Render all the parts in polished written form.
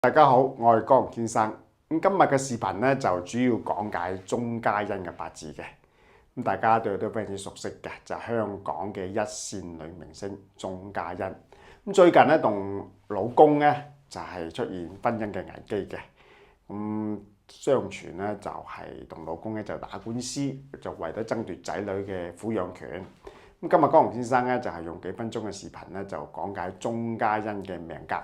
大家好，我係江先生。今日嘅視頻咧就主要講解鐘嘉欣嘅八字嘅。大家對佢都非常之熟悉嘅，就係香港嘅一線女明星鐘嘉欣。最近咧同老公咧就係出現婚姻嘅危機嘅。相傳咧就係同老公咧就打官司，就為咗爭奪仔女嘅撫養權。今日江先生咧就係用幾分鐘嘅視頻咧就講解鐘嘉欣嘅命格。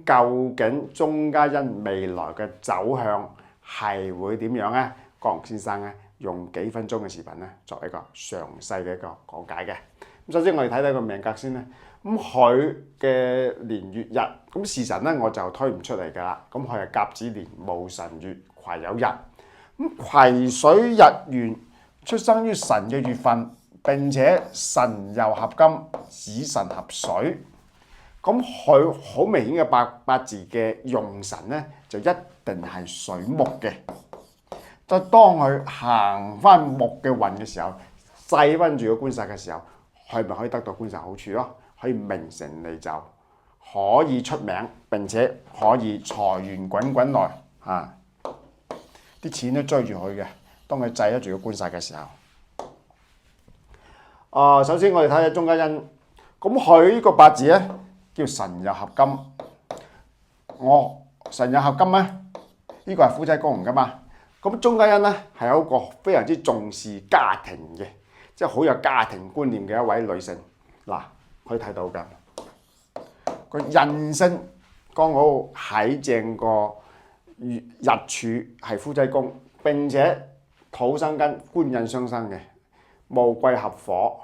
究竟鐘嘉欣未來嘅走向係會點樣呢？江先生咧用幾分鐘嘅視頻咧作一個詳細嘅一個講解嘅。首先我哋睇睇個命格先啦。佢嘅年月日，時辰咧我就推唔出嚟㗎啦。佢係甲子年戊辰月癸酉日。癸水日元出生於辰嘅月份，並且辰又合金，子辰合水。佢好明顯嘅八字嘅用神咧，就一定係水木嘅。當佢行翻木嘅運嘅時候，制翻住個官煞嘅時候，佢咪可以得到官煞好處咯？可以名成利就，可以出名，並且可以財源滾滾來嚇，啲錢都追住佢嘅。當佢制得住個官煞嘅時候，首先我哋睇下鐘嘉欣，佢呢個八字咧。叫辰酉合金，辰酉合金咧，呢個係夫妻宮嚟噶嘛。鐘嘉欣咧係有一個非常之重視家庭嘅，即係好有家庭觀念嘅一位女性。嗱，可以睇到㗎，個印星剛好喺正個日柱係夫妻宮，並且土生根官印相生嘅，戊癸合火，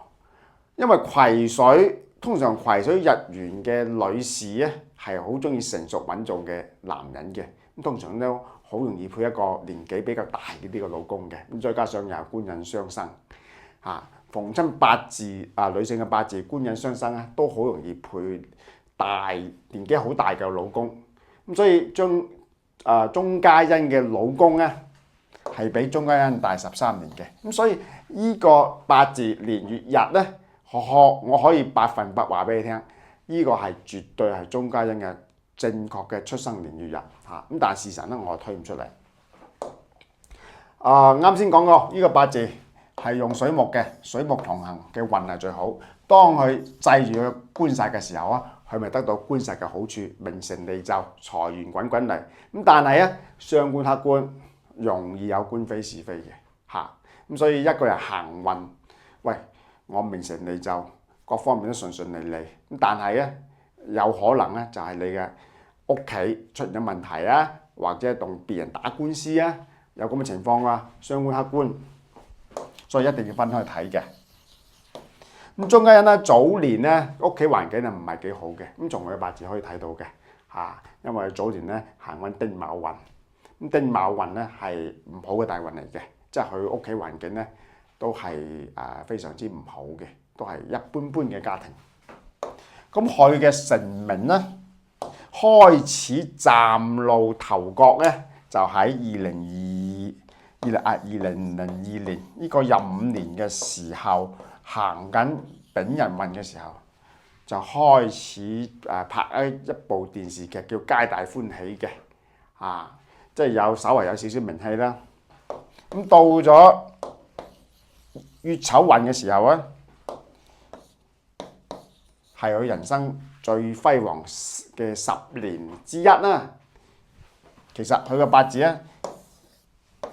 因為癸水。通常癸水日元嘅女士咧係好中意成熟穩重嘅男人嘅，通常都好容易配一個年紀比較大嘅呢個老公嘅，再加上又係官印相生，逢親八字女性嘅八字官印相生咧，都好容易配年紀好大嘅老公，所以鐘嘉欣嘅老公咧係比鐘嘉欣大13年嘅，所以呢個八字年月日咧。我可以100%話俾你聽，呢個係絕對係鐘嘉欣嘅正確嘅出生年月日嚇。但係時辰咧，我推唔出嚟。啱先講過，呢個八字係用水木嘅，水木同行嘅運係最好。當佢制住個官煞嘅時候啊，佢咪得到官煞嘅好處，名成利就，財源滾滾嚟。但係咧，傷官克官，容易有官非是非嘅嚇。所以一個人行運，喂。我名成利就，各方面都順順利利。但係咧，有可能咧就係你嘅屋企出現咗問題啊，或者同別人打官司啊，有咁嘅情況啊，傷官克官，所以一定要分開睇嘅。鐘嘉欣咧早年咧屋企環境係唔係幾好嘅，從佢嘅八字可以睇到嘅嚇，因為早年咧行緊丁卯運，丁卯運咧係唔好嘅大運嚟嘅，即係佢屋企環境咧。都係非常之唔好嘅，都係一般般嘅家庭。佢嘅成名咧，開始嶄露頭角咧，就喺2002年呢個25年嘅時候，行緊丙寅運嘅時候，就開始拍一部電視劇叫《皆大歡喜》嘅，即係稍為有少少名氣啦。到咗乙丑運嘅時候咧，係佢人生最輝煌嘅10年之一啦。其實佢嘅八字咧，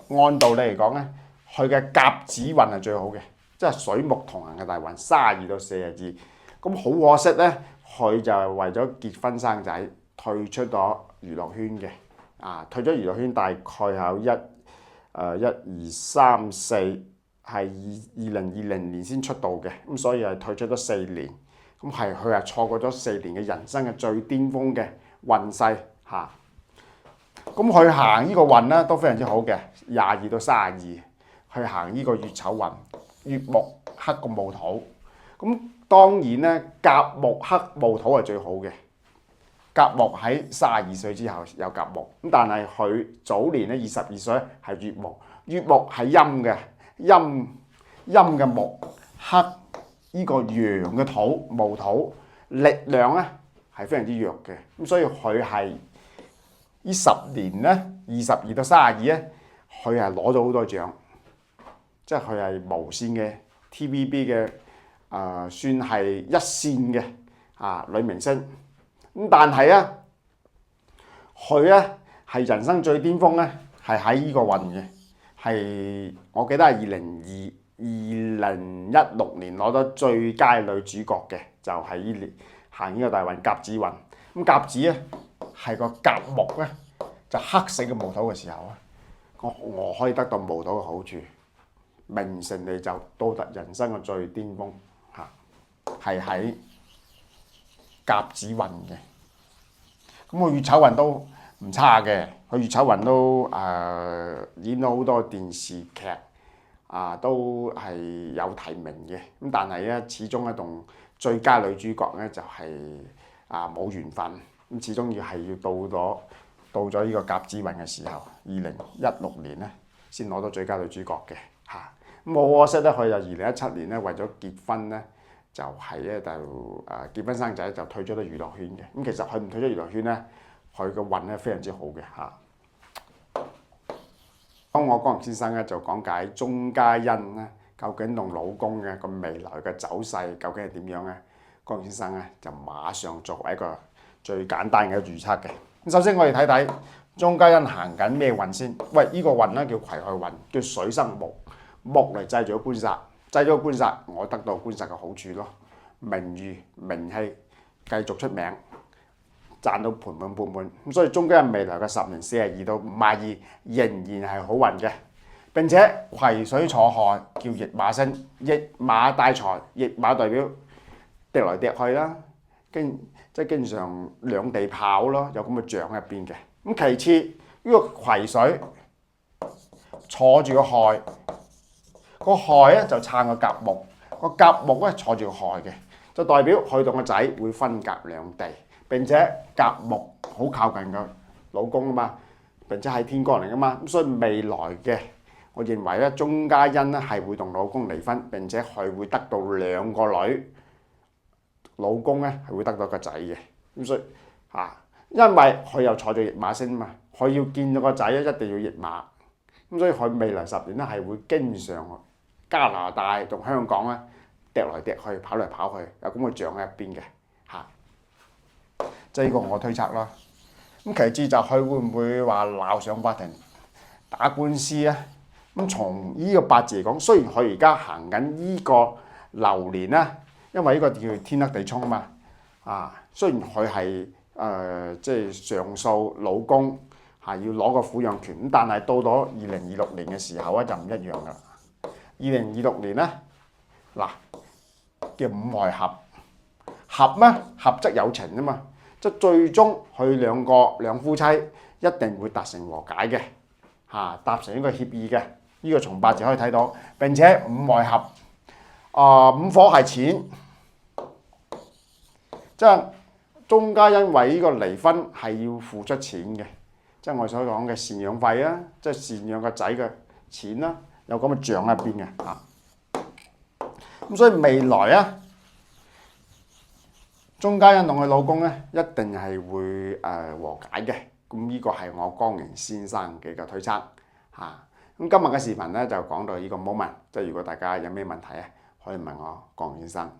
按道理嚟講咧，佢嘅甲子運係最好嘅，即係水木同行嘅大運，32到42。好可惜咧，佢就係為咗結婚生仔，退出咗娛樂圈嘅。退咗娛樂圈大概有1、2、3、4。係2020年先出道嘅，所以係退出咗4年，佢係錯過咗4年嘅人生嘅最巔峰嘅運勢嚇。佢行呢個運咧都非常之好嘅，22到32，去行呢個乙丑運，乙木克個戊土。當然咧，甲木克戊土係最好嘅。甲木喺32歲之後有甲木，但係佢早年咧22歲係乙木，乙木係陰嘅。陰嘅木克呢個陽嘅土戊土，力量咧係非常之弱嘅，所以佢係呢10年咧，22到32咧，佢係攞咗好多獎，即係佢係無線嘅 TVB 嘅算係一線嘅女明星。咁但係啊，佢咧係人生最巔峰咧，係喺呢個運嘅，係我記得係2016年攞到最佳女主角嘅，就係呢年行呢個大運甲子運。咁甲子咧係個甲木咧，就黑色嘅木土嘅時候啊，我可以得到木土嘅好處，名成利就到達人生嘅最巔峰嚇，係喺甲子運嘅。咁佢乙丑運都唔差嘅，佢乙丑運都演咗好多電視劇都係有提名嘅。咁但係咧，始終咧同最佳女主角咧就係冇緣分。咁始終要到咗呢個甲子運嘅時候，2016年咧先攞到最佳女主角嘅嚇。咁好可惜咧，佢就2017年咧為咗結婚咧，就係咧就結婚生仔就退咗到娛樂圈嘅。咁其實佢唔退咗娛樂圈咧，佢個運咧非常之好嘅嚇。當我江先生咧就講解鐘嘉欣咧究竟同老公嘅個未來嘅走勢究竟係點樣咧，江先生咧就馬上作為一個最簡單嘅預測嘅。咁首先我哋睇睇鐘嘉欣行緊咩運先。喂，呢個運咧叫癸亥運，叫水生木，木嚟製造官煞，製咗官煞，我得到官煞嘅好處咯，名譽名氣繼續出名，賺到盆滿缽滿。咁所以鐘嘉欣未來嘅10年42到52仍然係好運嘅。並且癸水坐亥叫驛馬星，驛馬帶財，驛馬代表趯來趯去啦，即係經常兩地跑咯，有咁嘅象喺入邊嘅。咁其次呢個癸水坐住個亥，個亥咧就撐個甲木，個甲木咧坐住個亥嘅，就代表佢同個仔會分隔兩地。並且甲木好靠近個老公啊嘛，並且係天干嚟噶嘛，咁所以未來嘅我認為咧，鐘嘉欣咧係會同老公離婚，並且佢會得到2個女，老公咧係會得到個仔嘅。咁所以因為佢又坐住驛馬星嘛，佢要見到個仔咧一定要驛馬。咁所以佢未來10年咧係會經常加拿大同香港咧趯來趯去，跑嚟跑去，有咁嘅象喺入邊嘅嚇。即係呢個我推測啦。咁其次就佢會唔會話鬧上法庭打官司咧？咁從呢個八字嚟講，雖然佢而家行緊呢個流年啦，因為呢個叫天克地沖啊嘛。雖然佢係即係上訴老公要攞個撫養權，咁但係到咗2026年嘅時候咧就唔一樣噶啦。2026年咧叫五亥合，合咩？合則有情啊嘛，即係最終佢兩夫妻一定會達成和解嘅達成一個協議嘅。呢個從八字可以睇到。並且五亥合五火係錢，即係鐘嘉欣為呢個離婚係要付出錢嘅，即係我所講嘅贍養費啊，即係贍養個仔嘅錢啦，有咁嘅象喺入邊嘅咁所以未來鐘嘉欣同佢老公咧一定係會和解嘅。咁呢個係我江寧先生嘅個推測咁今日嘅視頻咧就講到呢個 moment， 即係如果大家有咩問題可以問我江寧先生。